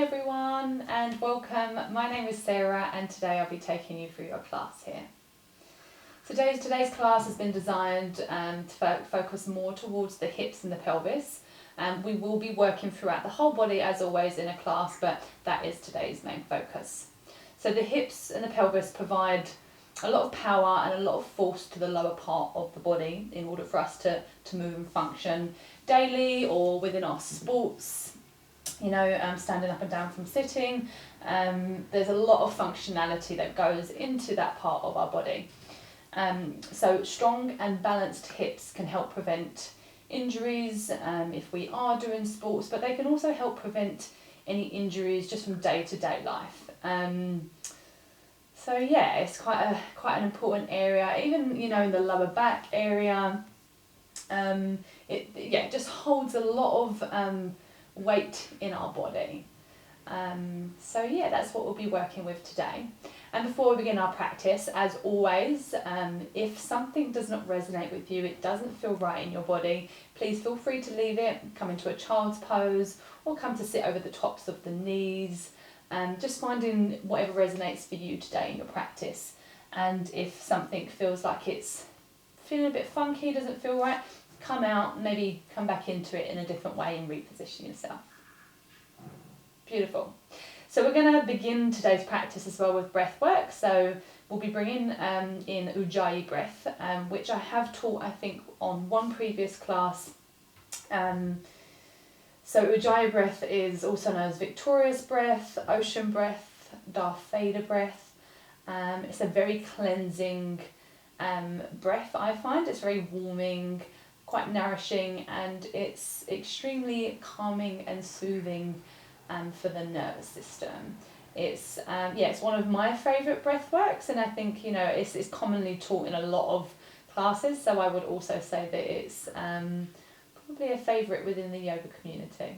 everyone and welcome. My name is Sarah and today I'll be taking you through your class here. Today's class has been designed to focus more towards the hips and the pelvis. We will be working throughout the whole body as always in a class, but that is today's main focus. So the hips and the pelvis provide a lot of power and a lot of force to the lower part of the body in order for us to move and function daily or within our sports. Standing up and down from sitting. There's a lot of functionality that goes into that part of our body. So strong and balanced hips can help prevent injuries if we are doing sports, but they can also help prevent any injuries just from day-to-day life. It's quite an important area. Even in the lower back area, it just holds a lot of weight in our body. That's what we'll be working with today. And before we begin our practice, as always, if something does not resonate with you, it doesn't feel right in your body, please feel free to leave it, come into a child's pose, or come to sit over the tops of the knees, just finding whatever resonates for you today in your practice. And if something feels like it's feeling a bit funky, doesn't feel right, come out, maybe come back into it in a different way and reposition yourself. Beautiful. So we're going to begin today's practice as well with breath work. So we'll be bringing in Ujjayi breath, which I have taught, I think, on one previous class. So Ujjayi breath is also known as victorious breath, ocean breath, Darth Vader breath. It's a very cleansing breath, I find. It's very warming, quite nourishing, and it's extremely calming and soothing for the nervous system. It's one of my favourite breath works, and I think it's commonly taught in a lot of classes, so I would also say that it's probably a favourite within the yoga community.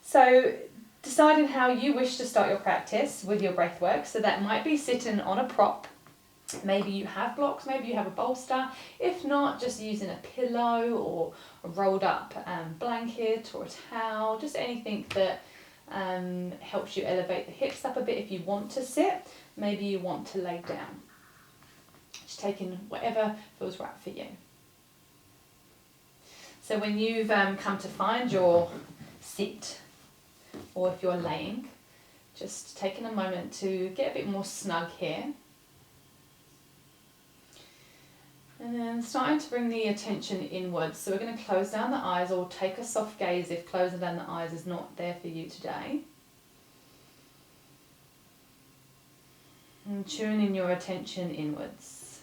So deciding how you wish to start your practice with your breath work, so that might be sitting on a prop. Maybe you have blocks, maybe you have a bolster. If not, just using a pillow or a rolled up blanket or a towel, just anything that helps you elevate the hips up a bit if you want to sit. Maybe you want to lay down. Just taking whatever feels right for you. So when you've come to find your sit, or if you're laying, just taking a moment to get a bit more snug here. And then starting to bring the attention inwards. So we're going to close down the eyes, or take a soft gaze if closing down the eyes is not there for you today. And tuning your attention inwards.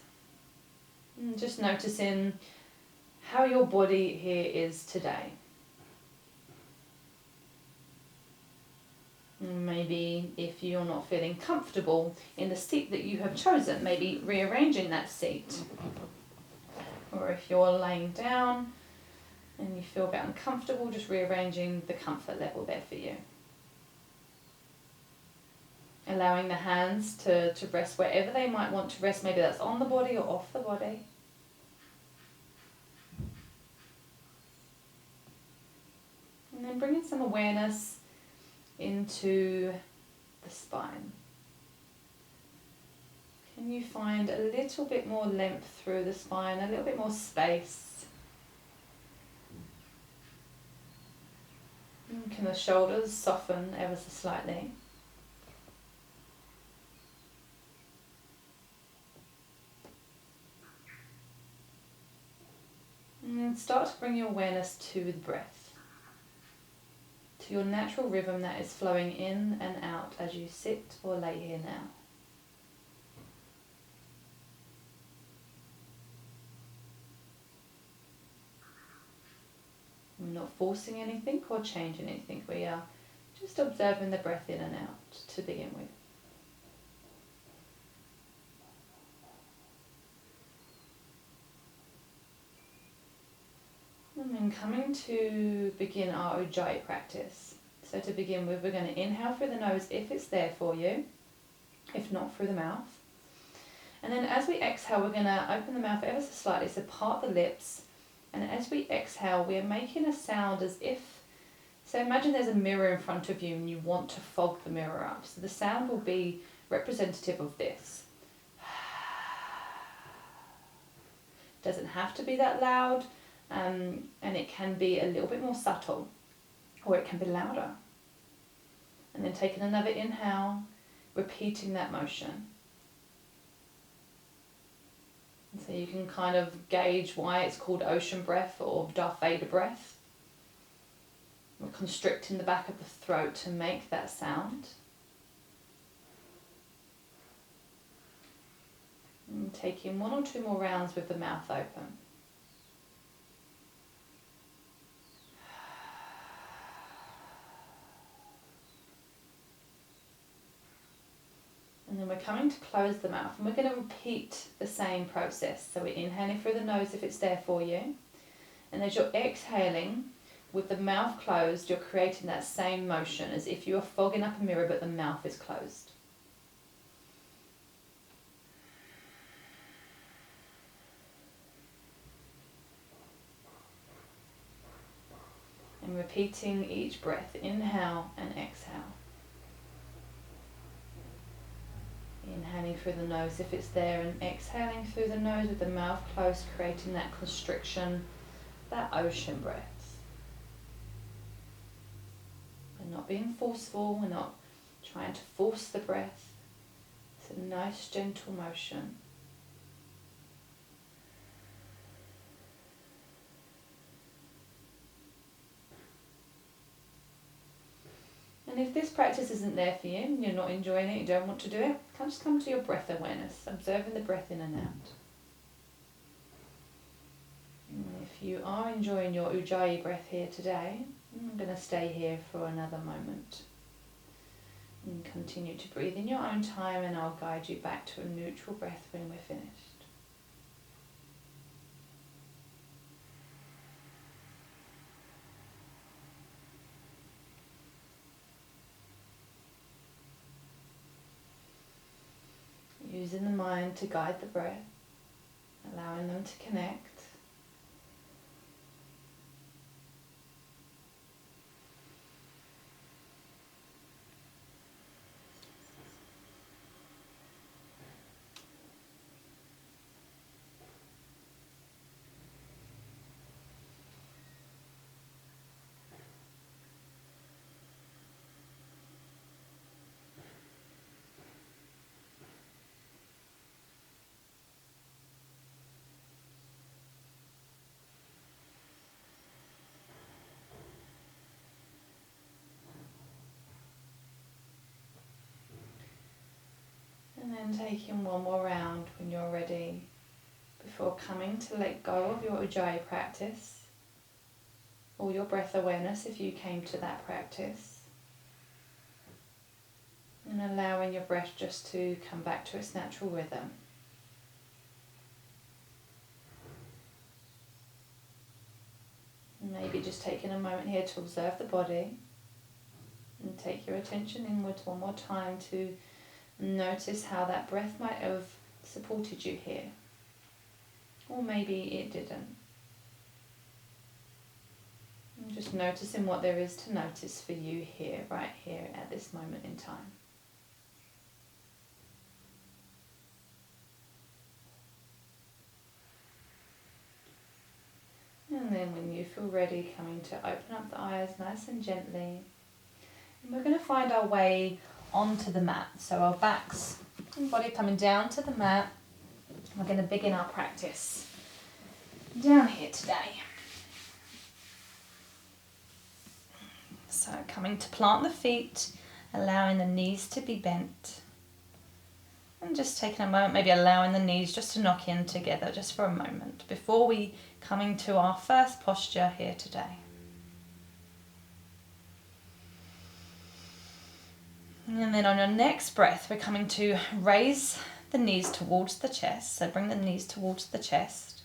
And just noticing how your body here is today. Maybe if you're not feeling comfortable in the seat that you have chosen, maybe rearranging that seat. Or if you're laying down and you feel a bit uncomfortable, just rearranging the comfort level there for you. Allowing the hands to rest wherever they might want to rest, maybe that's on the body or off the body. And then bringing some awareness into the spine. Can you find a little bit more length through the spine, a little bit more space? And can the shoulders soften ever so slightly? And then start to bring your awareness to the breath, to your natural rhythm that is flowing in and out as you sit or lay here now. We're not forcing anything or changing anything. We are just observing the breath in and out to begin with. And then coming to begin our Ujjayi practice. So to begin with, we're going to inhale through the nose if it's there for you, if not through the mouth. And then as we exhale, we're going to open the mouth ever so slightly, so part the lips. And as we exhale, we are making a sound as if So imagine there's a mirror in front of you and you want to fog the mirror up. So the sound will be representative of this. Doesn't have to be that loud, and it can be a little bit more subtle, or it can be louder. And then taking another inhale, repeating that motion. And so you can kind of gauge why it's called ocean breath or Darth Vader breath. We're constricting the back of the throat to make that sound. And taking 1 or 2 more rounds with the mouth open. And then we're coming to close the mouth, and we're going to repeat the same process. So we're inhaling through the nose if it's there for you. And as you're exhaling, with the mouth closed, you're creating that same motion as if you were fogging up a mirror but the mouth is closed. And repeating each breath, inhale and exhale. Inhaling through the nose if it's there, and exhaling through the nose with the mouth closed, creating that constriction, that ocean breath. We're not being forceful, we're not trying to force the breath. It's a nice gentle motion. And if this practice isn't there for you, you're not enjoying it, you don't want to do it, just come to your breath awareness, observing the breath in and out. And if you are enjoying your Ujjayi breath here today, I'm going to stay here for another moment. And continue to breathe in your own time, and I'll guide you back to a neutral breath when we're finished. Using the mind to guide the breath, allowing them to connect. And then taking 1 more round when you're ready, before coming to let go of your Ujjayi practice, or your breath awareness if you came to that practice, and allowing your breath just to come back to its natural rhythm. Maybe just taking a moment here to observe the body, and take your attention inwards 1 more time to notice how that breath might have supported you here, or maybe it didn't. And just noticing what there is to notice for you here, right here at this moment in time. And then when you feel ready, coming to open up the eyes nice and gently. And we're going to find our way onto the mat. So our backs and body coming down to the mat. We're going to begin our practice down here today. So coming to plant the feet, allowing the knees to be bent. And just taking a moment, maybe allowing the knees just to knock in together just for a moment before we coming to our first posture here today. And then on your next breath, we're coming to raise the knees towards the chest. So bring the knees towards the chest.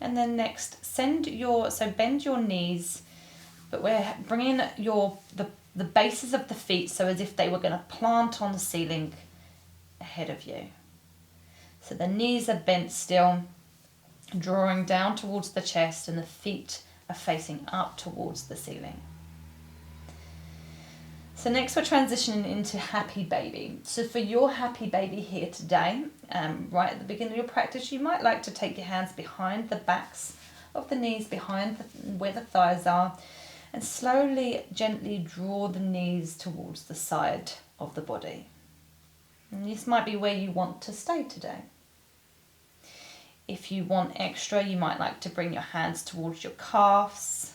And then next, bend your knees, but we're bringing the bases of the feet so as if they were going to plant on the ceiling ahead of you. So the knees are bent still, drawing down towards the chest, and the feet are facing up towards the ceiling. So next we're transitioning into happy baby. So for your happy baby here today, right at the beginning of your practice, you might like to take your hands behind the backs of the knees, behind where the thighs are, and slowly, gently draw the knees towards the side of the body. And this might be where you want to stay today. If you want extra, you might like to bring your hands towards your calves,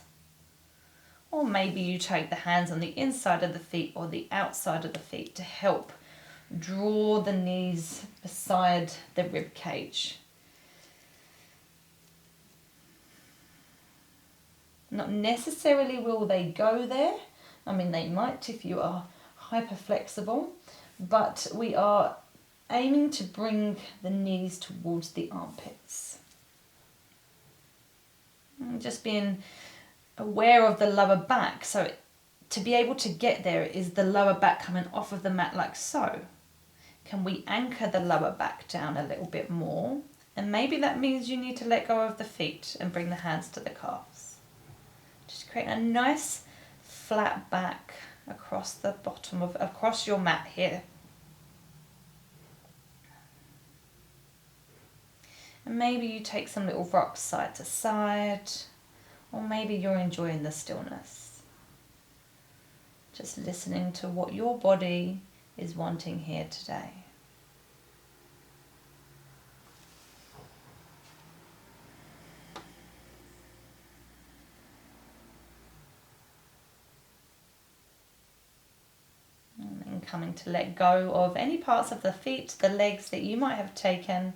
or maybe you take the hands on the inside of the feet or the outside of the feet to help draw the knees beside the rib cage. Not necessarily will they go there. I mean, they might if you are hyper flexible, but we are aiming to bring the knees towards the armpits. And just being aware of the lower back. So to be able to get there is the lower back coming off of the mat like so. Can we anchor the lower back down a little bit more? And maybe that means you need to let go of the feet and bring the hands to the calves. Just create a nice flat back across the bottom of, across your mat here. And maybe you take some little rocks side to side, or maybe you're enjoying the stillness. Just listening to what your body is wanting here today. And then coming to let go of any parts of the feet, the legs that you might have taken,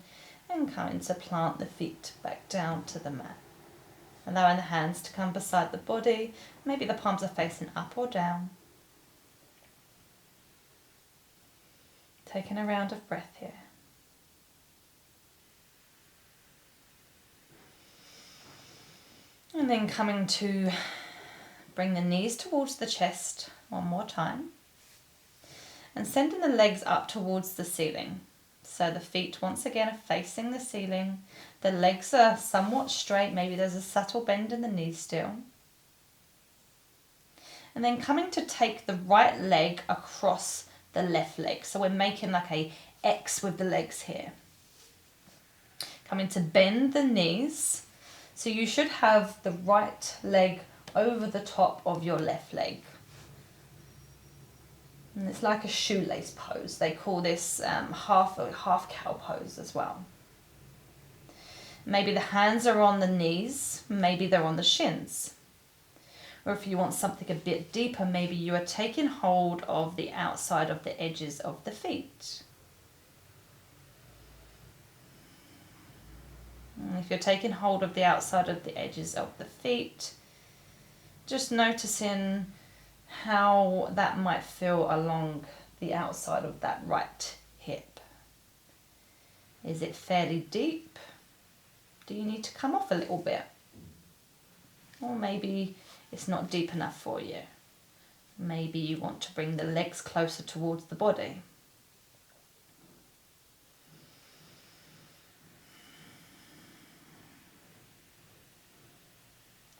and coming to plant the feet back down to the mat. Allowing the hands to come beside the body. Maybe the palms are facing up or down. Taking a round of breath here. And then coming to bring the knees towards the chest one more time. And sending the legs up towards the ceiling. So the feet once again are facing the ceiling. The legs are somewhat straight. Maybe there's a subtle bend in the knees still. And then coming to take the right leg across the left leg. So we're making like a X with the legs here. Coming to bend the knees. So you should have the right leg over the top of your left leg. And it's like a shoelace pose. They call this half cow pose as well. Maybe the hands are on the knees, maybe they're on the shins. Or if you want something a bit deeper, maybe you are taking hold of the outside of the edges of the feet. And if you're taking hold of the outside of the edges of the feet, just noticing how that might feel along the outside of that right hip. Is it fairly deep? Do you need to come off a little bit? Or maybe it's not deep enough for you. Maybe you want to bring the legs closer towards the body.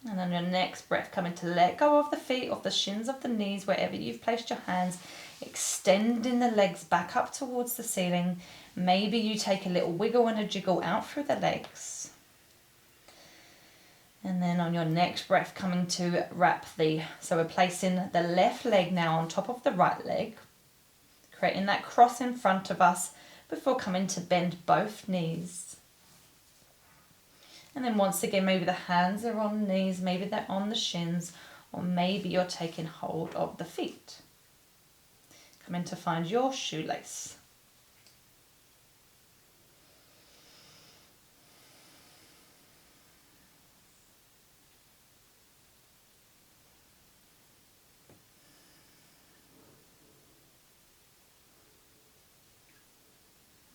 And on your next breath, coming to let go of the feet, of the shins of the knees, wherever you've placed your hands, extending the legs back up towards the ceiling. Maybe you take a little wiggle and a jiggle out through the legs. And then on your next breath, coming to so we're placing the left leg now on top of the right leg, creating that cross in front of us before coming to bend both knees. And then once again, maybe the hands are on the knees, maybe they're on the shins, or maybe you're taking hold of the feet. Coming to find your shoelace.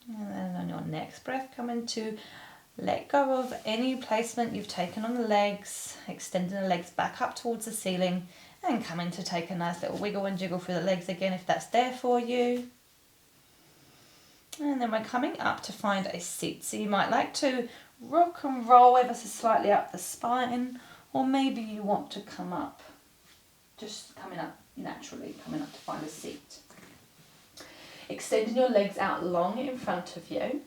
And then on your next breath, coming to let go of any placement you've taken on the legs, extending the legs back up towards the ceiling, and coming to take a nice little wiggle and jiggle through the legs again if that's there for you. And then we're coming up to find a seat. So you might like to rock and roll ever so slightly up the spine, or maybe you want to come up just coming up naturally, coming up to find a seat. Extending your legs out long in front of you.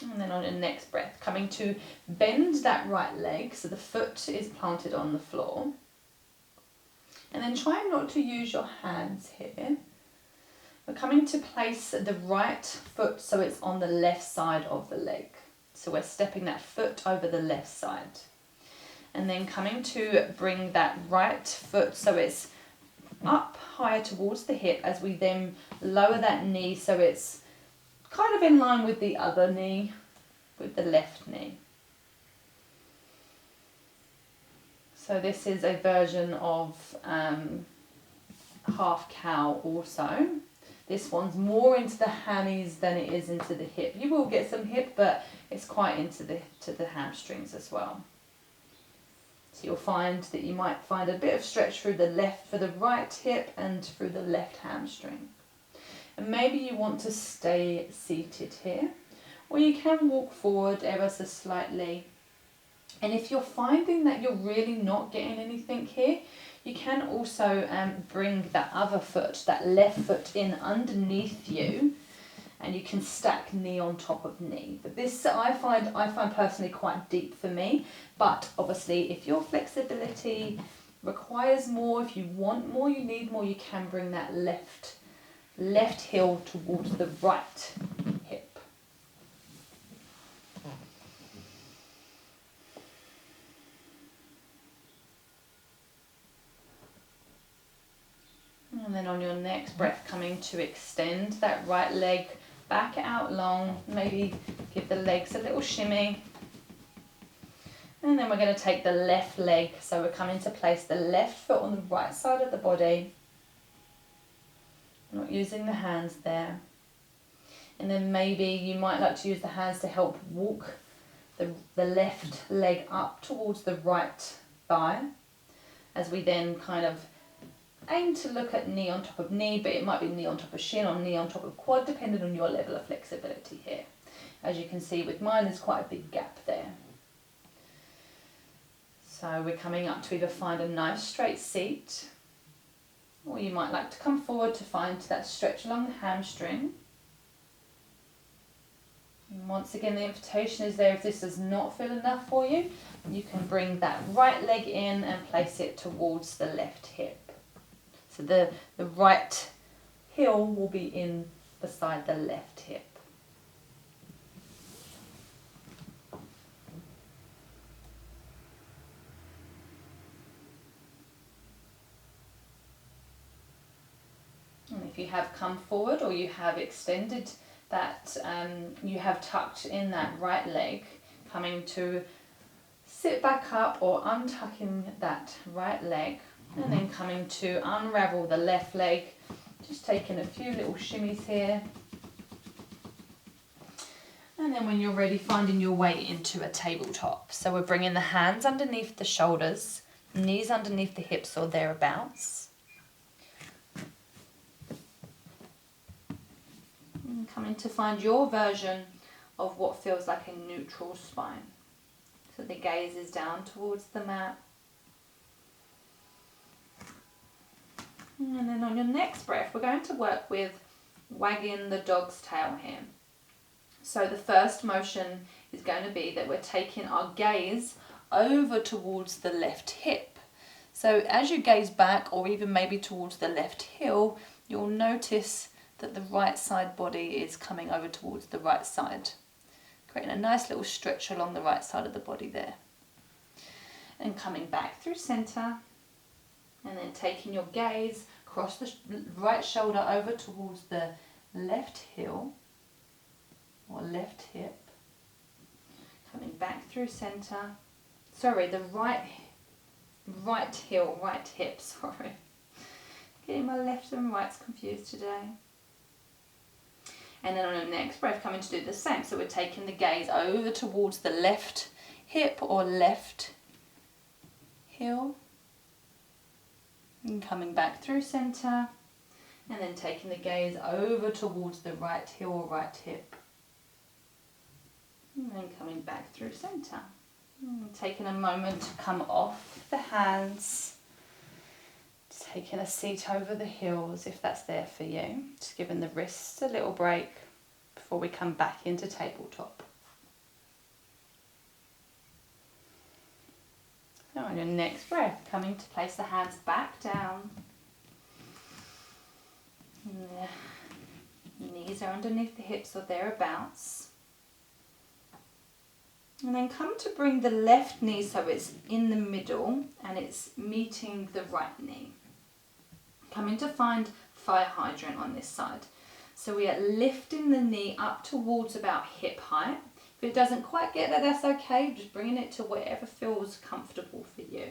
And then on your next breath, coming to bend that right leg so the foot is planted on the floor. And then try not to use your hands here. We're coming to place the right foot so it's on the left side of the leg. So we're stepping that foot over the left side. And then coming to bring that right foot so it's up higher towards the hip as we then lower that knee so it's kind of in line with the other knee, with the left knee. So this is a version of half cow also. This one's more into the hammies than it is into the hip. You will get some hip, but it's quite into the hamstrings as well. So you'll find that you might find a bit of stretch through the right hip and through the left hamstring. And maybe you want to stay seated here, or you can walk forward ever so slightly. And if you're finding that you're really not getting anything here, you can also bring that other foot, that left foot in underneath you, and you can stack knee on top of knee. But this I find personally quite deep for me, but obviously if your flexibility requires more, if you want more, you need more, you can bring that left heel towards the right hip. And then on your next breath, coming to extend that right leg back out long, maybe give the legs a little shimmy. And then we're going to take the left leg, so we're coming to place the left foot on the right side of the body. Not using the hands there. And then maybe you might like to use the hands to help walk the left leg up towards the right thigh, as we then kind of aim to look at knee on top of knee, but it might be knee on top of shin or knee on top of quad, depending on your level of flexibility here. As you can see with mine, there's quite a big gap there. So we're coming up to either find a nice straight seat, or you might like to come forward to find that stretch along the hamstring. And once again, the invitation is there. If this does not feel enough for you, you can bring that right leg in and place it towards the left hip. So the right heel will be in beside the left hip. And if you have come forward or you have extended that, you have tucked in that right leg, coming to sit back up or untucking that right leg, and then coming to unravel the left leg, just taking a few little shimmies here. And then when you're ready, finding your way into a tabletop. So we're bringing the hands underneath the shoulders, knees underneath the hips or thereabouts. And coming to find your version of what feels like a neutral spine. So the gaze is down towards the mat. And then on your next breath, we're going to work with wagging the dog's tail here. So the first motion is going to be that we're taking our gaze over towards the left hip. So as you gaze back, or even maybe towards the left heel, you'll notice that the right side body is coming over towards the right side, creating a nice little stretch along the right side of the body there. And coming back through center, and then taking your gaze across the right shoulder over towards the left heel or left hip. Coming back through center. Sorry, the right heel, right hip, sorry. Getting my left and rights confused today. And then on the next breath, coming to do the same. So we're taking the gaze over towards the left hip or left heel. And coming back through center, and then taking the gaze over towards the right heel or right hip. And then coming back through center. Taking a moment to come off the hands, taking a seat over the heels if that's there for you, just giving the wrists a little break before we come back into tabletop. So on your next breath, coming to place the hands back down. And the knees are underneath the hips or thereabouts. And then come to bring the left knee so it's in the middle and it's meeting the right knee. Coming to find fire hydrant on this side. So we are lifting the knee up towards about hip height. If it doesn't quite get there, that's okay. Just bringing it to wherever feels comfortable for you.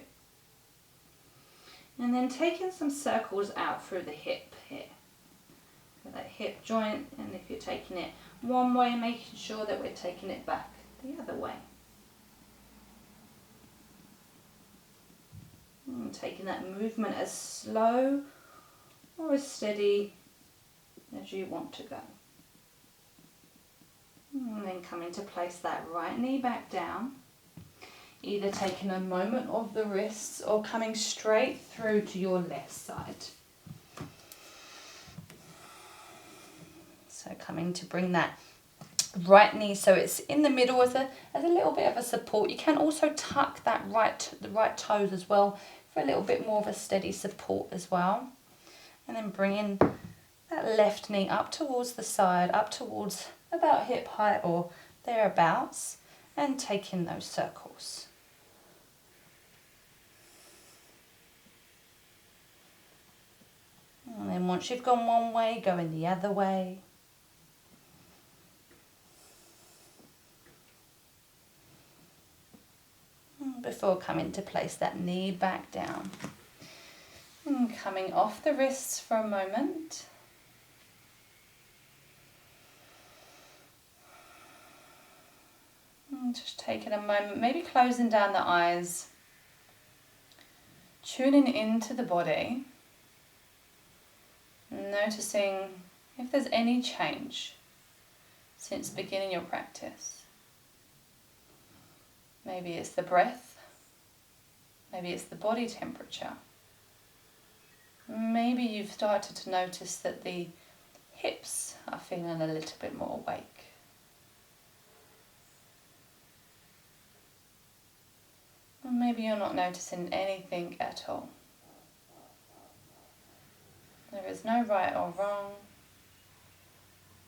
And then taking some circles out through the hip here. That hip joint, and if you're taking it one way, making sure that we're taking it back the other way. And taking that movement as slow or as steady as you want to go. And then coming to place that right knee back down, either taking a moment of the wrists or coming straight through to your left side. So coming to bring that right knee so it's in the middle as a little bit of a support. You can also tuck that the right toes as well for a little bit more of a steady support as well. And then bringing that left knee up towards the side, up towards about hip height or thereabouts, and taking those circles. And then once you've gone one way, go in the other way. Before coming to place that knee back down. And coming off the wrists for a moment. And just taking a moment, maybe closing down the eyes. Tuning into the body. Noticing if there's any change since beginning your practice. Maybe it's the breath. Maybe it's the body temperature. Maybe you've started to notice that the hips are feeling a little bit more awake. Or maybe you're not noticing anything at all. There is no right or wrong.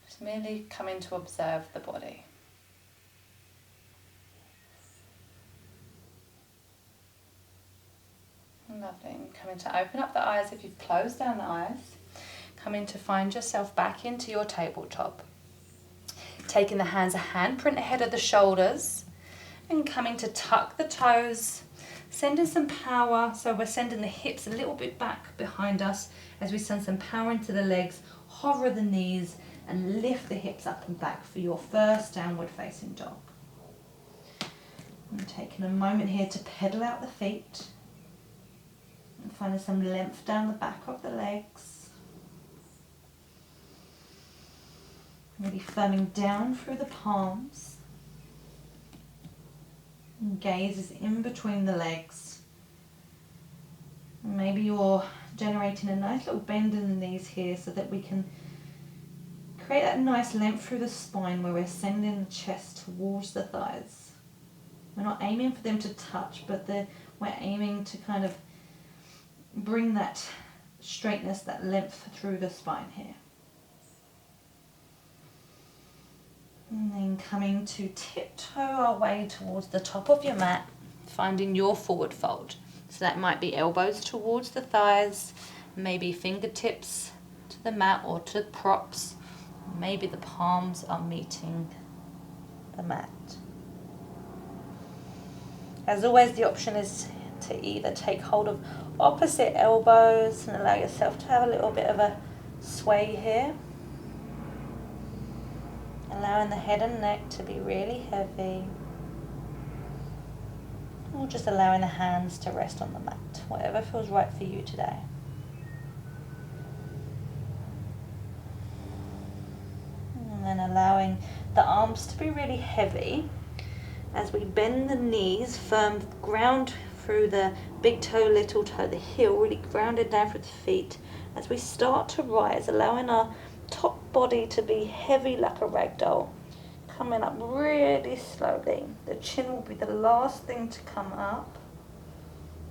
Just merely coming to observe the body. Lovely. And coming to open up the eyes if you've closed down the eyes. Coming to find yourself back into your tabletop. Taking the hands a handprint ahead of the shoulders. And coming to tuck the toes. Sending some power. So we're sending the hips a little bit back behind us as we send some power into the legs. Hover the knees and lift the hips up and back for your first downward facing dog. And taking a moment here to pedal out the feet. And finding some length down the back of the legs. Really firming down through the palms. And gaze is in between the legs. And maybe you're generating a nice little bend in the knees here so that we can create that nice length through the spine where we're sending the chest towards the thighs. We're not aiming for them to touch, but we're aiming to kind of bring that straightness, that length through the spine here. And then coming to tiptoe our way towards the top of your mat, finding your forward fold. So that might be elbows towards the thighs, maybe fingertips to the mat or to props. Maybe the palms are meeting the mat. As always, the option is to either take hold of opposite elbows and allow yourself to have a little bit of a sway here. Allowing the head and neck to be really heavy. Or just allowing the hands to rest on the mat, whatever feels right for you today. And then allowing the arms to be really heavy As we bend the knees, firm ground through the big toe, little toe, the heel, really grounded down through the feet. As we start to rise, allowing our top body to be heavy like a rag doll. Coming up really slowly. The chin will be the last thing to come up.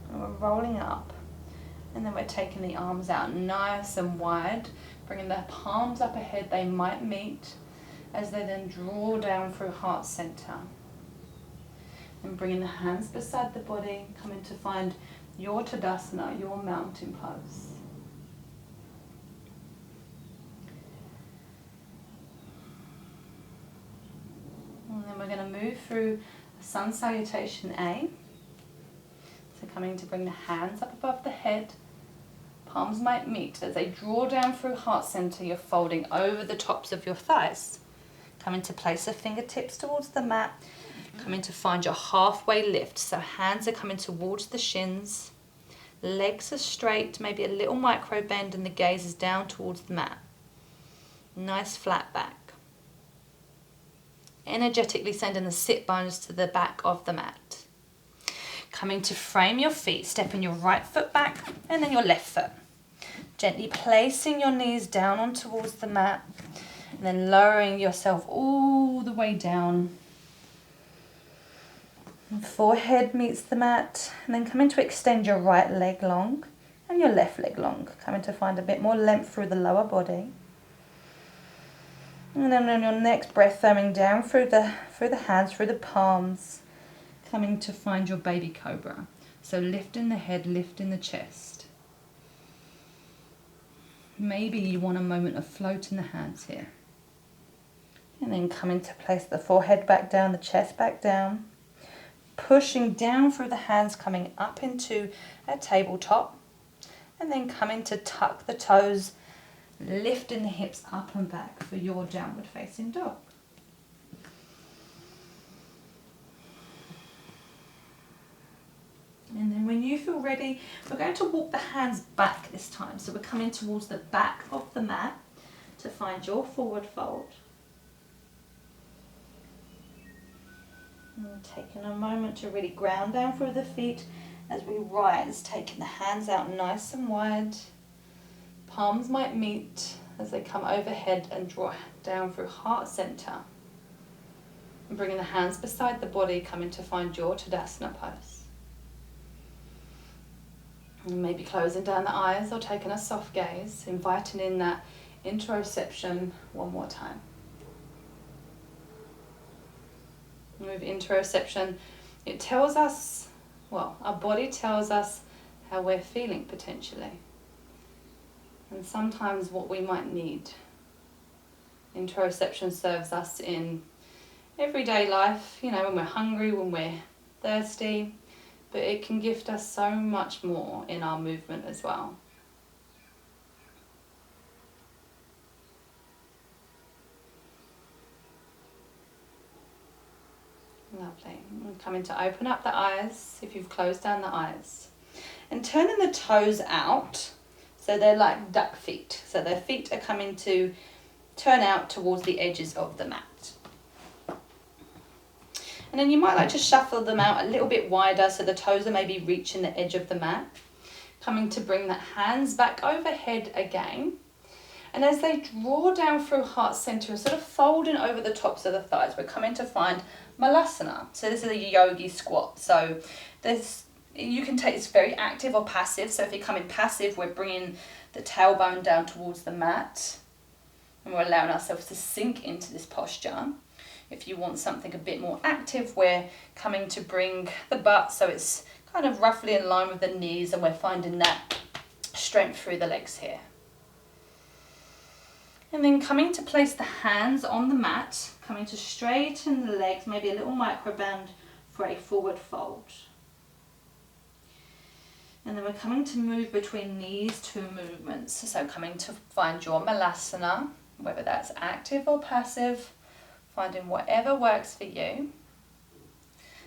And we're rolling up. And then we're taking the arms out nice and wide, bringing the palms up ahead. They might meet as they then draw down through heart center. And bringing the hands beside the body, coming to find your Tadasana, your mountain pose. And then we're going to move through Sun Salutation A. So coming to bring the hands up above the head. Palms might meet. As they draw down through heart center, you're folding over the tops of your thighs. Coming to place the fingertips towards the mat. Coming to find your halfway lift. So hands are coming towards the shins. Legs are straight, maybe a little micro bend, and the gaze is down towards the mat. Nice flat back. Energetically sending the sit bones to the back of the mat. Coming to frame your feet, stepping your right foot back and then your left foot. Gently placing your knees down on towards the mat and then lowering yourself all the way down. And forehead meets the mat and then coming to extend your right leg long and your left leg long. Coming to find a bit more length through the lower body. And then on your next breath, firming down through the hands, through the palms, coming to find your baby cobra. So lifting the head, lifting the chest. Maybe you want a moment of float in the hands here. And then coming to place the forehead back down, the chest back down. Pushing down through the hands, coming up into a tabletop. And then coming to tuck the toes, lifting the hips up and back for your downward facing dog. And then when you feel ready, we're going to walk the hands back this time. So we're coming towards the back of the mat to find your forward fold. And taking a moment to really ground down through the feet as we rise, taking the hands out nice and wide. Palms might meet as they come overhead and draw down through heart center. And bringing the hands beside the body, coming to find your Tadasana pose. And maybe closing down the eyes or taking a soft gaze, inviting in that interoception one more time. And with interoception, it tells us, well, our body tells us how we're feeling potentially. And sometimes what we might need. Interoception serves us in everyday life, you know, when we're hungry, when we're thirsty, but it can gift us so much more in our movement as well. Lovely. And coming to open up the eyes, if you've closed down the eyes. And turning the toes out, so they're like duck feet. So their feet are coming to turn out towards the edges of the mat. And then you might like to shuffle them out a little bit wider so the toes are maybe reaching the edge of the mat. Coming to bring the hands back overhead again. And as they draw down through heart center, sort of folding over the tops of the thighs, we're coming to find Malasana. So this is a yogi squat. So this, you can take this very active or passive. So if you're coming passive, we're bringing the tailbone down towards the mat. And we're allowing ourselves to sink into this posture. If you want something a bit more active, we're coming to bring the butt so it's kind of roughly in line with the knees and we're finding that strength through the legs here. And then coming to place the hands on the mat, coming to straighten the legs, maybe a little micro bend for a forward fold. And then we're coming to move between these two movements. So coming to find your Malasana, whether that's active or passive, finding whatever works for you.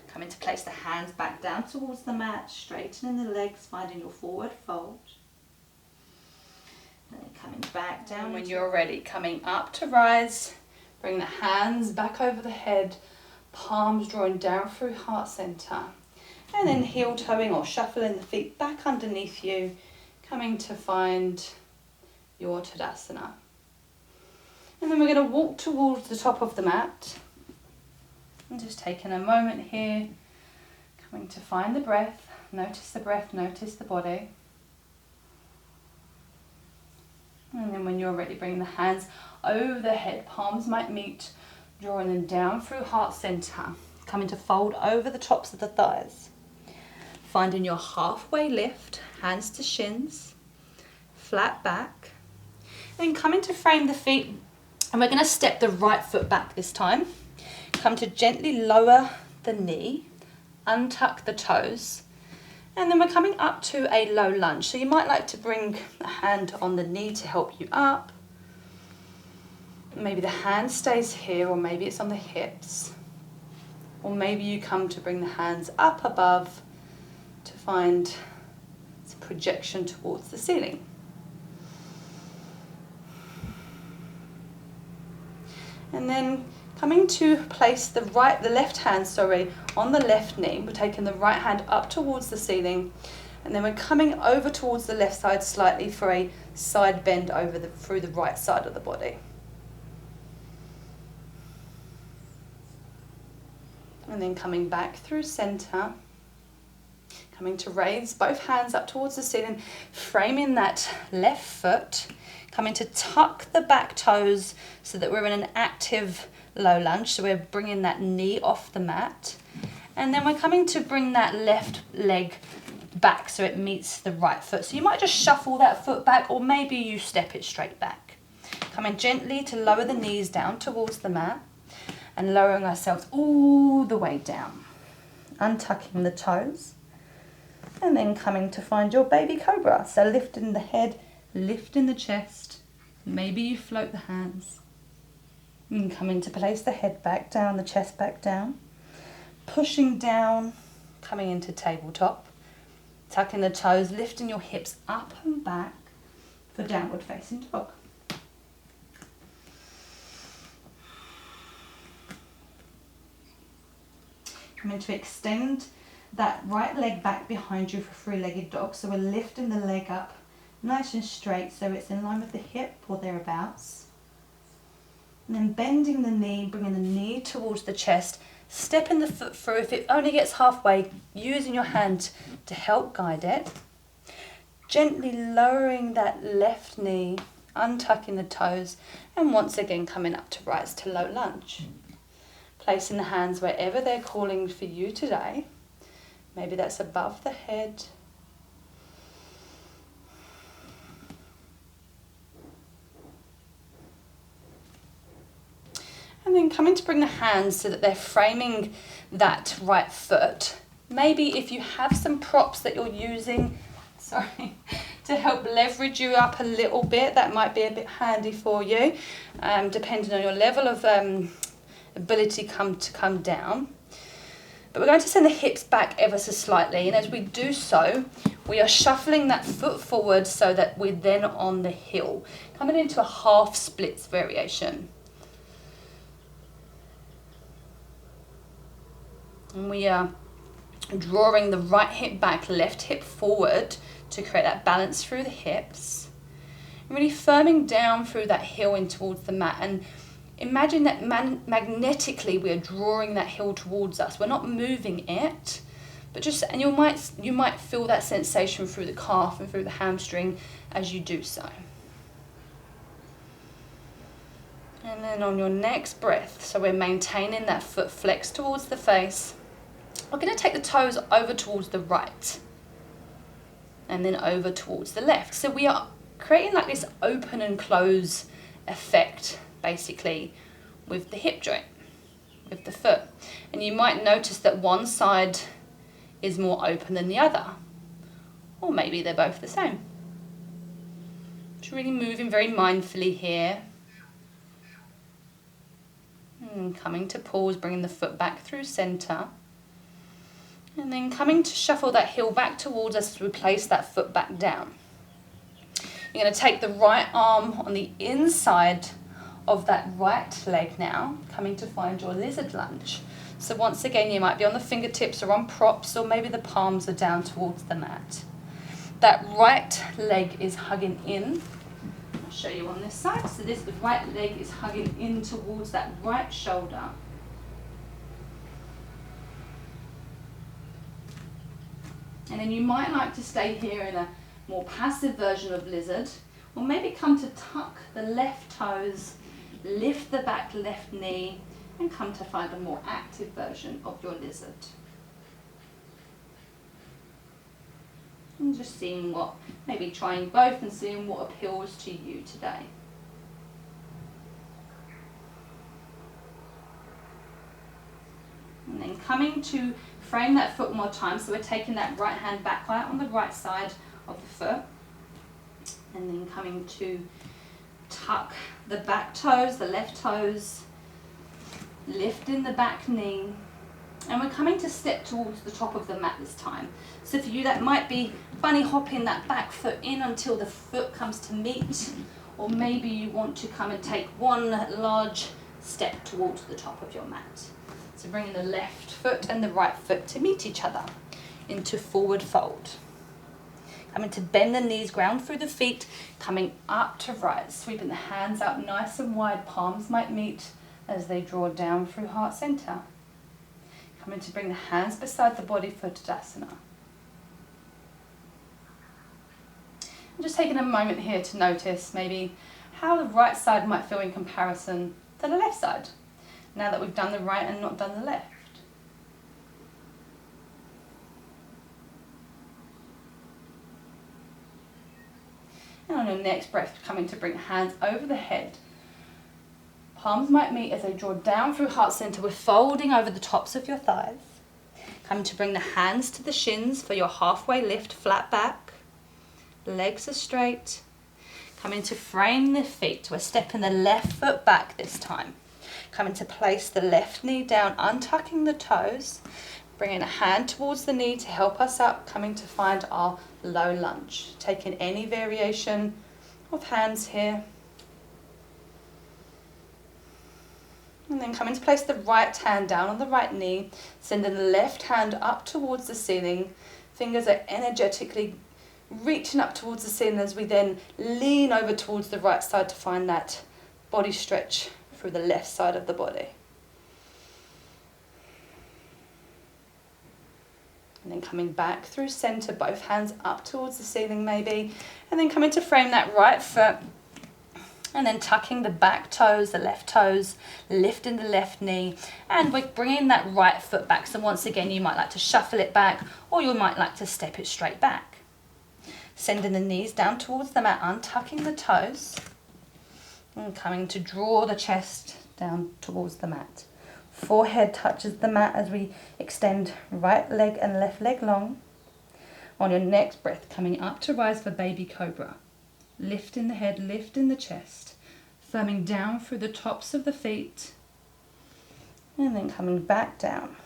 Coming to place the hands back down towards the mat, straightening the legs, finding your forward fold. And then coming back down. When you're ready, coming up to rise, bring the hands back over the head, palms drawing down through heart center. And then heel toeing or shuffling the feet back underneath you, coming to find your Tadasana. And then we're going to walk towards the top of the mat. And just taking a moment here, coming to find the breath. Notice the breath, notice the body. And then when you're ready, bring the hands over the head. Palms might meet, drawing them down through heart center. Coming to fold over the tops of the thighs. Finding your halfway lift, hands to shins, flat back. Then coming to frame the feet, and we're going to step the right foot back this time. Come to gently lower the knee, untuck the toes, and then we're coming up to a low lunge. So you might like to bring a hand on the knee to help you up. Maybe the hand stays here, or maybe it's on the hips. Or maybe you come to bring the hands up above to find some projection towards the ceiling. And then coming to place the left hand, on the left knee. We're taking the right hand up towards the ceiling, and then we're coming over towards the left side slightly for a side bend through the right side of the body. And then coming back through center, coming to raise both hands up towards the ceiling, framing that left foot, coming to tuck the back toes so that we're in an active low lunge, so we're bringing that knee off the mat. And then we're coming to bring that left leg back so it meets the right foot. So you might just shuffle that foot back, or maybe you step it straight back. Coming gently to lower the knees down towards the mat and lowering ourselves all the way down. Untucking the toes and then coming to find your baby cobra. So lifting the head, lifting the chest, maybe you float the hands. And coming to place the head back down, the chest back down. Pushing down, coming into tabletop. Tucking the toes, lifting your hips up and back for downward facing dog. Coming to extend that right leg back behind you for three-legged dog. So we're lifting the leg up nice and straight so it's in line with the hip or thereabouts. And then bending the knee, bringing the knee towards the chest, stepping the foot through. If it only gets halfway, using your hand to help guide it. Gently lowering that left knee, untucking the toes, and once again coming up to rise to low lunge. Placing the hands wherever they're calling for you today. Maybe that's above the head. And then coming to bring the hands so that they're framing that right foot. Maybe if you have some props that you're using, to help leverage you up a little bit, that might be a bit handy for you, depending on your level of ability to come down. But we're going to send the hips back ever so slightly, and as we do so, we are shuffling that foot forward so that we're then on the heel, coming into a half splits variation. And we are drawing the right hip back, left hip forward to create that balance through the hips. Really firming down through that heel in towards the mat, and imagine that magnetically we are drawing that heel towards us. We're not moving it, but just, and you might feel that sensation through the calf and through the hamstring as you do so. And then on your next breath, so we're maintaining that foot flex towards the face. We're going to take the toes over towards the right and then over towards the left. So we are creating like this open and close effect, basically, with the hip joint, with the foot. And you might notice that one side is more open than the other, or maybe they're both the same. Just really moving very mindfully here. And coming to pause, bringing the foot back through center. And then coming to shuffle that heel back towards us as we place that foot back down. You're going to take the right arm on the inside of that right leg now, coming to find your lizard lunge. So once again, you might be on the fingertips or on props, or maybe the palms are down towards the mat. That right leg is hugging in. I'll show you on this side. So this right leg is hugging in towards that right shoulder. And then you might like to stay here in a more passive version of lizard, or maybe come to tuck the left toes, lift the back left knee, and come to find a more active version of your lizard. And just seeing what, maybe trying both and seeing what appeals to you today. And then coming to frame that foot one more time, so we're taking that right hand back out on the right side of the foot, and then coming to tuck the back toes, the left toes, lifting the back knee, and we're coming to step towards the top of the mat this time. So for you that might be bunny hopping that back foot in until the foot comes to meet, or maybe you want to come and take one large step towards the top of your mat. So bringing the left foot and the right foot to meet each other into forward fold. Coming to bend the knees, ground through the feet, coming up to rise, sweeping the hands out nice and wide, palms might meet as they draw down through heart center. Coming to bring the hands beside the body for Tadasana. I'm just taking a moment here to notice maybe how the right side might feel in comparison to the left side, now that we've done the right and not done the left. And on your next breath, coming to bring hands over the head. Palms might meet as they draw down through heart center. We're folding over the tops of your thighs. Coming to bring the hands to the shins for your halfway lift, flat back. Legs are straight. Coming to frame the feet. We're stepping the left foot back this time. Coming to place the left knee down, untucking the toes. Bringing a hand towards the knee to help us up. Coming to find our low lunge. Taking any variation of hands here. And then coming to place the right hand down on the right knee, sending the left hand up towards the ceiling. Fingers are energetically reaching up towards the ceiling as we then lean over towards the right side to find that body stretch through the left side of the body. And then coming back through center, both hands up towards the ceiling maybe, and then coming to frame that right foot. And then tucking the back toes, the left toes, lifting the left knee, and we're bringing that right foot back. So once again, you might like to shuffle it back, or you might like to step it straight back. Sending the knees down towards the mat, untucking the toes, and coming to draw the chest down towards the mat. Forehead touches the mat as we extend right leg and left leg long. On your next breath, coming up to rise for baby cobra. Lifting the head, lifting the chest, firming down through the tops of the feet, and then coming back down.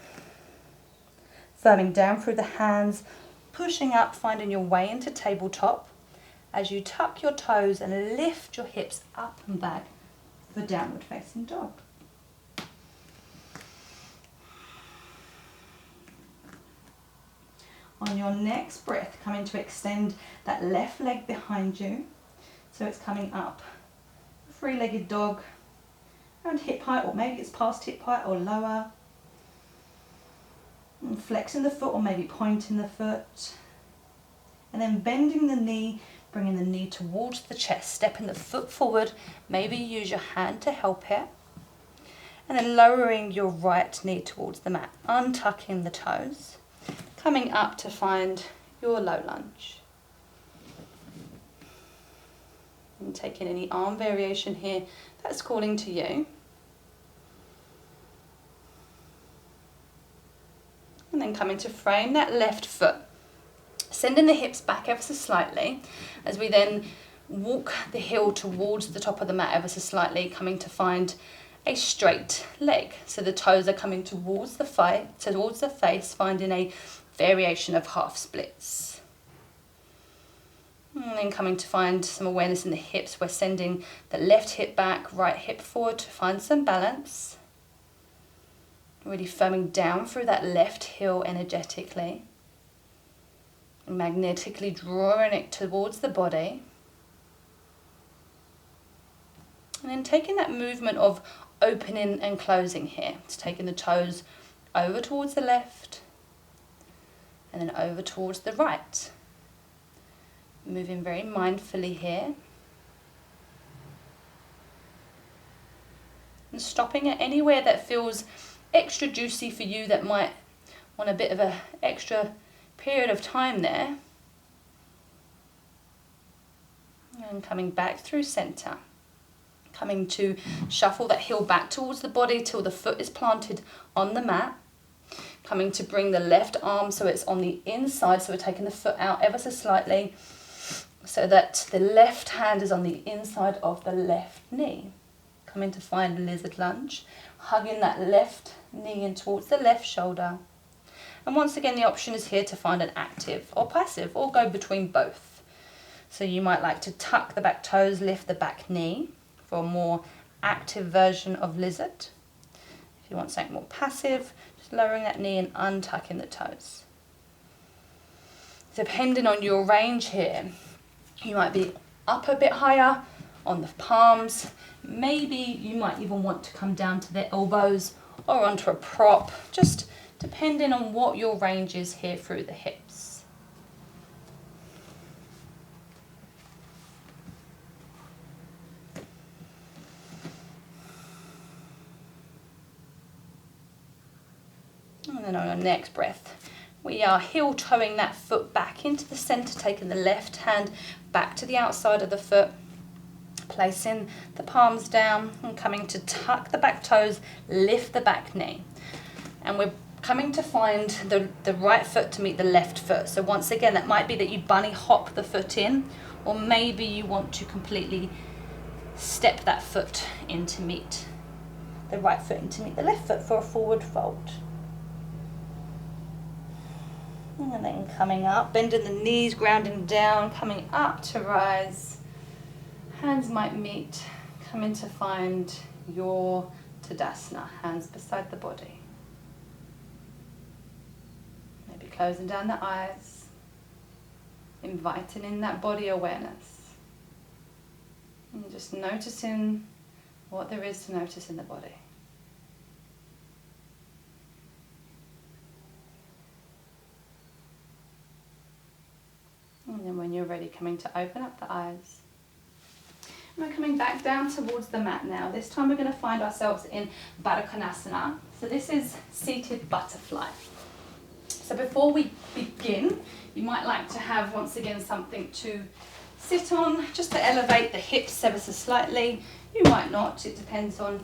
Firming down through the hands, pushing up, finding your way into tabletop as you tuck your toes and lift your hips up and back for downward facing dog. On your next breath, coming to extend that left leg behind you. So it's coming up, three-legged dog, around hip height, or maybe it's past hip height or lower. And flexing the foot or maybe pointing the foot. And then bending the knee, bringing the knee towards the chest, stepping the foot forward, maybe use your hand to help here. And then lowering your right knee towards the mat, untucking the toes, coming up to find your low lunge. And taking any arm variation here that's calling to you. And then coming to frame that left foot. Sending the hips back ever so slightly as we then walk the heel towards the top of the mat ever so slightly, coming to find a straight leg. So the toes are coming towards the face, finding a variation of half splits. And then coming to find some awareness in the hips. We're sending the left hip back, right hip forward to find some balance. Really firming down through that left heel energetically. And magnetically drawing it towards the body. And then taking that movement of opening and closing here. It's taking the toes over towards the left and then over towards the right. Moving very mindfully here. And stopping at anywhere that feels extra juicy for you, that might want a bit of an extra period of time there. And coming back through center. Coming to shuffle that heel back towards the body till the foot is planted on the mat. Coming to bring the left arm so it's on the inside, so we're taking the foot out ever so slightly so that the left hand is on the inside of the left knee. Coming to find a lizard lunge, hugging that left knee in towards the left shoulder. And once again, the option is here to find an active or passive, or go between both. So you might like to tuck the back toes, lift the back knee for a more active version of lizard. If you want something more passive, just lowering that knee and untucking the toes. Depending on your range here, you might be up a bit higher on the palms. Maybe you might even want to come down to the elbows or onto a prop, just depending on what your range is here through the hips. And then on our next breath, we are heel toeing that foot back into the center, taking the left hand back to the outside of the foot, placing the palms down and coming to tuck the back toes, lift the back knee. And we're coming to find the right foot to meet the left foot. So once again, that might be that you bunny hop the foot in, or maybe you want to completely step that foot in to meet the right foot in to meet the left foot for a forward fold. And then coming up, bending the knees, grounding down, coming up to rise. Hands might meet, coming to find your Tadasana, hands beside the body. Maybe closing down the eyes, inviting in that body awareness. And just noticing what there is to notice in the body. And then when you're ready, coming to open up the eyes. And we're coming back down towards the mat now. This time we're going to find ourselves in Baddha Konasana. So this is seated butterfly. So before we begin, you might like to have, once again, something to sit on, just to elevate the hips ever so slightly. You might not, it depends on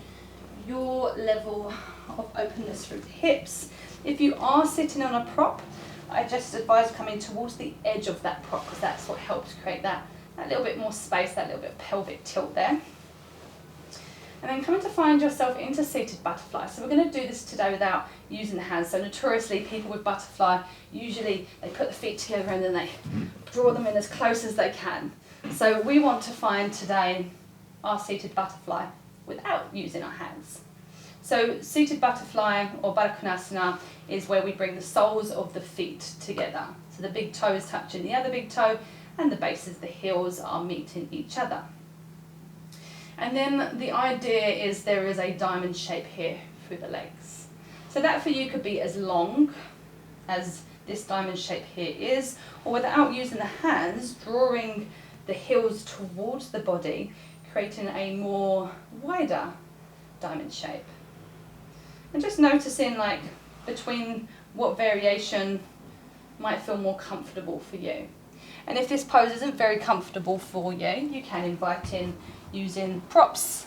your level of openness through the hips. If you are sitting on a prop, I just advise coming towards the edge of that prop, because that's what helps create that little bit more space, that little bit of pelvic tilt there. And then coming to find yourself into seated butterfly. So we're going to do this today without using the hands. So notoriously, people with butterfly, usually they put the feet together and then they draw them in as close as they can. So we want to find today our seated butterfly without using our hands. So seated butterfly or Baddha Konasana is where we bring the soles of the feet together. So the big toe is touching the other big toe and the bases, the heels are meeting each other. And then the idea is there is a diamond shape here through the legs. So that for you could be as long as this diamond shape here is, or without using the hands, drawing the heels towards the body, creating a more wider diamond shape. And just noticing like between what variation might feel more comfortable for you. And if this pose isn't very comfortable for you, you can invite in using props,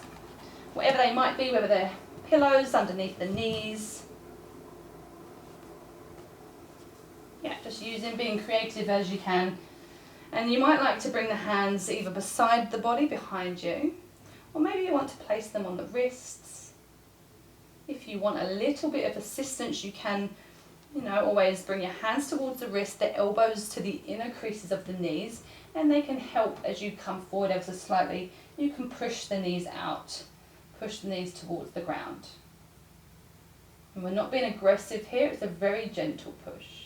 whatever they might be, whether they're pillows underneath the knees. Yeah, just being creative as you can. And you might like to bring the hands either beside the body, behind you, or maybe you want to place them on the wrists. If you want a little bit of assistance, you can, always bring your hands towards the wrist, the elbows to the inner creases of the knees, and they can help as you come forward ever so slightly. You can push the knees out, push the knees towards the ground. And we're not being aggressive here, it's a very gentle push.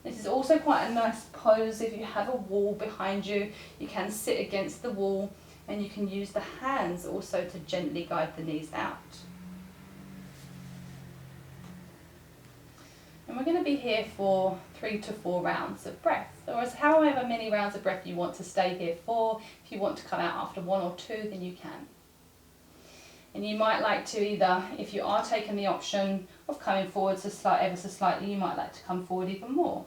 This is also quite a nice pose if you have a wall behind you. You can sit against the wall and you can use the hands also to gently guide the knees out. And we're going to be here for 3 to 4 rounds of breath, or as however many rounds of breath you want to stay here for. If you want to come out after 1 or 2, then you can. And you might like to either, if you are taking the option of coming forward ever so slightly, you might like to come forward even more.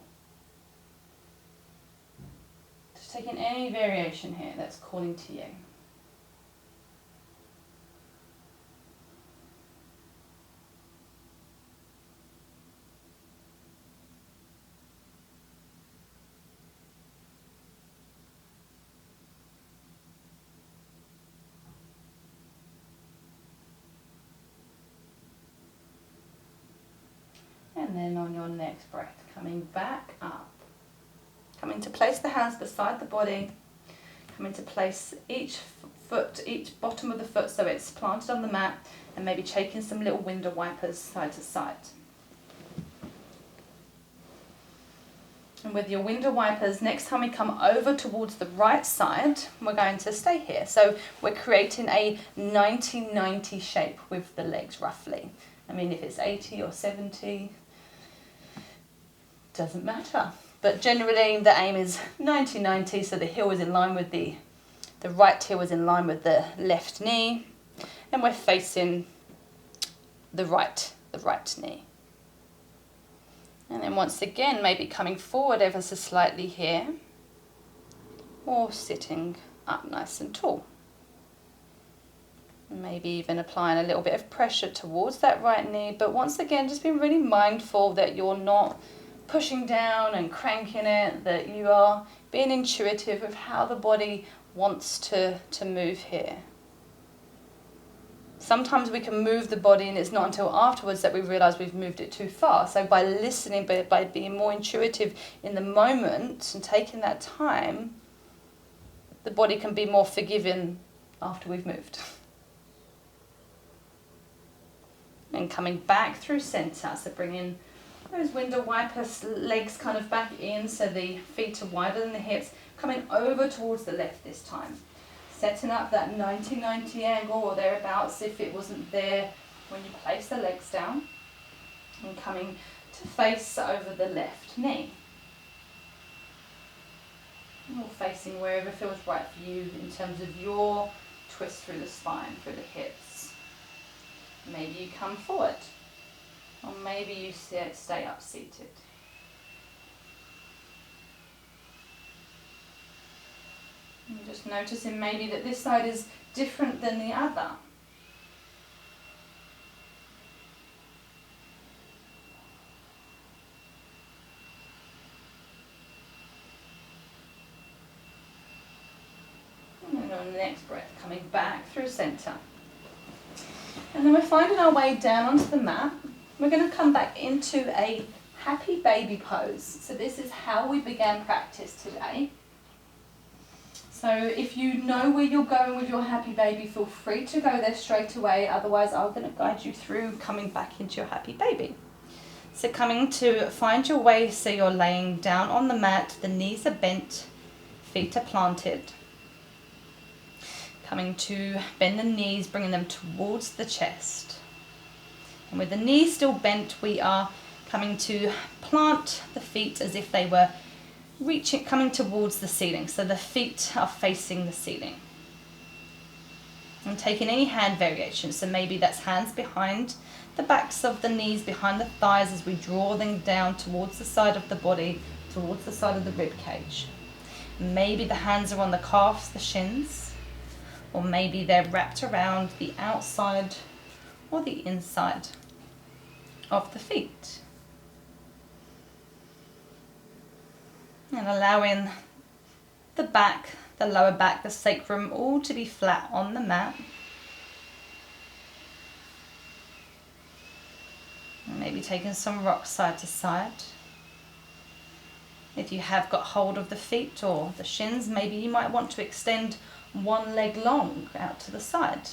Just taking any variation here that's calling to you. And then on your next breath, coming back up. Coming to place the hands beside the body. Coming to place each foot, each bottom of the foot so it's planted on the mat, and maybe taking some little window wipers side to side. And with your window wipers, next time we come over towards the right side, we're going to stay here. So we're creating a 90-90 shape with the legs roughly. I mean, if it's 80 or 70, doesn't matter. But generally the aim is 90-90, so the heel is in line with the right heel is in line with the left knee, and we're facing the right knee. And then once again, maybe coming forward ever so slightly here, or sitting up nice and tall. Maybe even applying a little bit of pressure towards that right knee, but once again, just being really mindful that you're not pushing down and cranking it, that you are being intuitive of how the body wants to move here. Sometimes we can move the body and it's not until afterwards that we realise we've moved it too far. So by listening, by being more intuitive in the moment and taking that time, the body can be more forgiving after we've moved. And coming back through centre, so bringing those window wipers, legs kind of back in so the feet are wider than the hips, coming over towards the left this time. Setting up that 90-90 angle or thereabouts if it wasn't there when you place the legs down. And coming to face over the left knee. And we're facing wherever feels right for you in terms of your twist through the spine, through the hips. Maybe you come forward, or maybe you stay up seated. And just noticing maybe that this side is different than the other. And then on the next breath, coming back through centre. And then we're finding our way down onto the mat. We're going to come back into a happy baby pose. So this is how we began practice today. So if you know where you're going with your happy baby, feel free to go there straight away. Otherwise, I'm going to guide you through coming back into your happy baby. So coming to find your way, so you're laying down on the mat, the knees are bent, feet are planted. Coming to bend the knees, bringing them towards the chest. And with the knees still bent, we are coming to plant the feet as if they were coming towards the ceiling. So the feet are facing the ceiling. And taking any hand variation. So maybe that's hands behind the backs of the knees, behind the thighs as we draw them down towards the side of the body, towards the side of the rib cage. Maybe the hands are on the calves, the shins. Or maybe they're wrapped around the outside or the inside of the feet. And allowing the back, the lower back, the sacrum all to be flat on the mat. And maybe taking some rocks side to side. If you have got hold of the feet or the shins, maybe you might want to extend one leg long out to the side.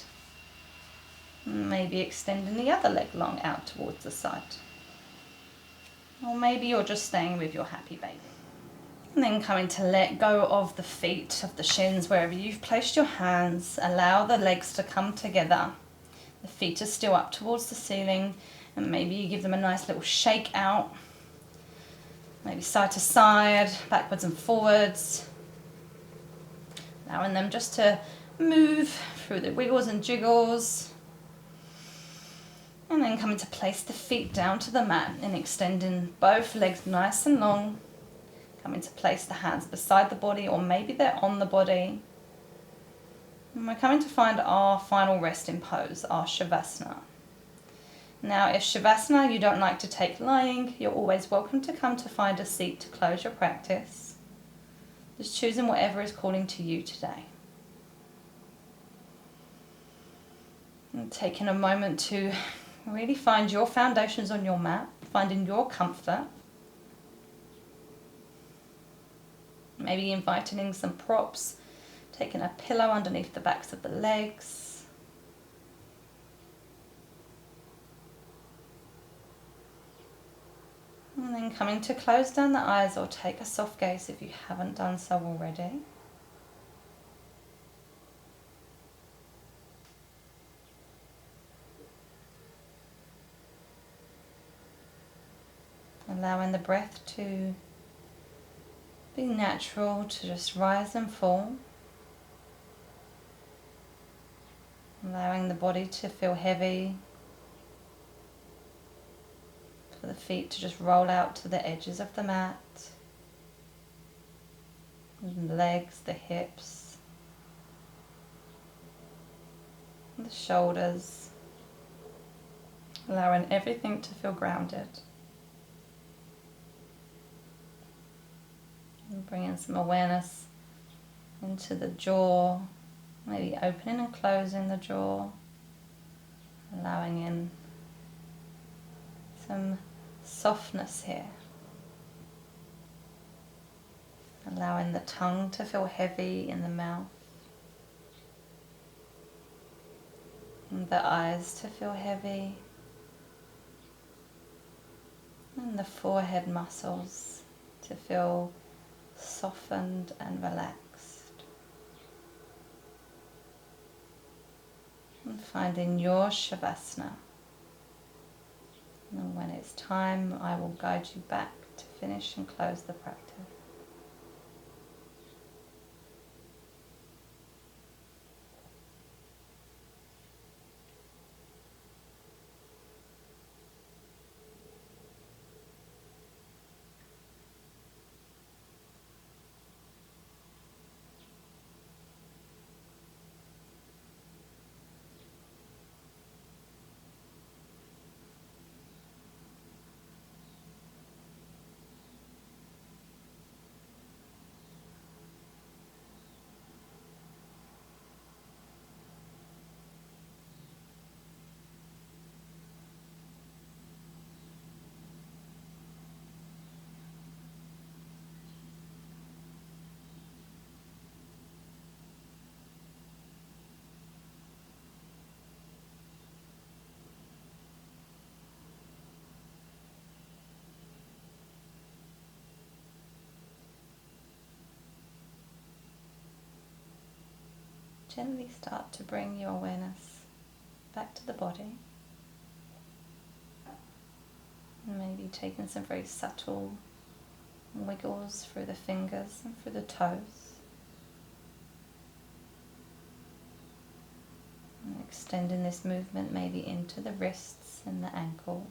Maybe extending the other leg long out towards the side. Or maybe you're just staying with your happy baby. And then coming to let go of the feet, of the shins, wherever you've placed your hands. Allow the legs to come together. The feet are still up towards the ceiling, and maybe you give them a nice little shake out. Maybe side to side, backwards and forwards. Allowing them just to move through the wiggles and jiggles. And then coming to place the feet down to the mat and extending both legs nice and long. Coming to place the hands beside the body, or maybe they're on the body. And we're coming to find our final resting pose, our Shavasana. Now, if Shavasana you don't like to take lying, you're always welcome to come to find a seat to close your practice. Just choosing whatever is calling to you today. And taking a moment to really find your foundations on your mat, finding your comfort. Maybe inviting in some props, taking a pillow underneath the backs of the legs. And then coming to close down the eyes or take a soft gaze if you haven't done so already. Allowing the breath to be natural, to just rise and fall. Allowing the body to feel heavy. For the feet to just roll out to the edges of the mat. The legs, the hips. The shoulders. Allowing everything to feel grounded. And bringing some awareness into the jaw, maybe opening and closing the jaw, allowing in some softness here, allowing the tongue to feel heavy in the mouth, and the eyes to feel heavy, and the forehead muscles to feel softened and relaxed. And finding your Shavasana. And when it's time, I will guide you back to finish and close the practice. Gently start to bring your awareness back to the body. And maybe taking some very subtle wiggles through the fingers and through the toes. And extending this movement maybe into the wrists and the ankles.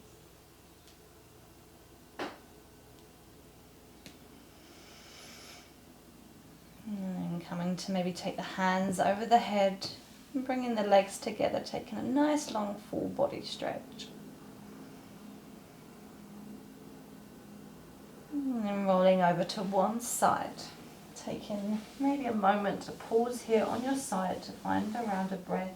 And coming to maybe take the hands over the head and bringing the legs together, taking a nice long full body stretch. And then rolling over to one side, taking maybe a moment to pause here on your side to find a rounded breath.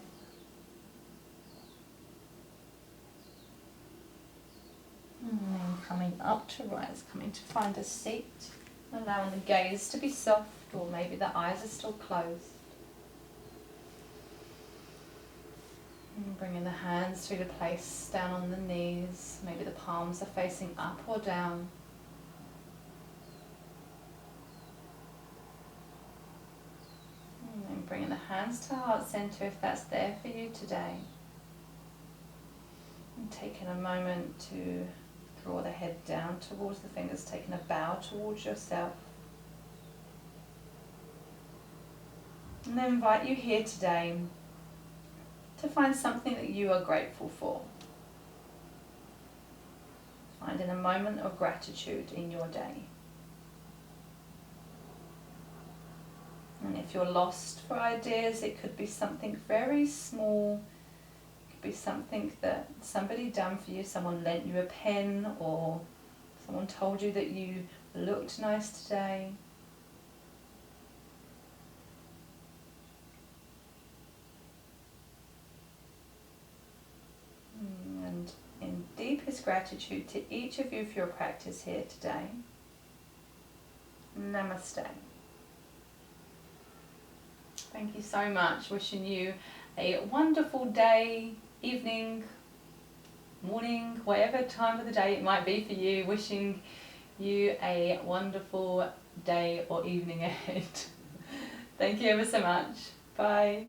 And then coming up to rise, coming to find a seat, allowing the gaze to be soft, or maybe the eyes are still closed. And bringing the hands through the place down on the knees. Maybe the palms are facing up or down. And then bringing the hands to heart center if that's there for you today. And taking a moment to draw the head down towards the fingers, taking a bow towards yourself. And then invite you here today to find something that you are grateful for. Finding a moment of gratitude in your day. And if you're lost for ideas, it could be something very small. It could be something that somebody done for you. Someone lent you a pen, or someone told you that you looked nice today. And in deepest gratitude to each of you for your practice here today. Namaste. Thank you so much. Wishing you a wonderful day, evening, morning, whatever time of the day it might be for you. Wishing you a wonderful day or evening ahead. Thank you ever so much. Bye.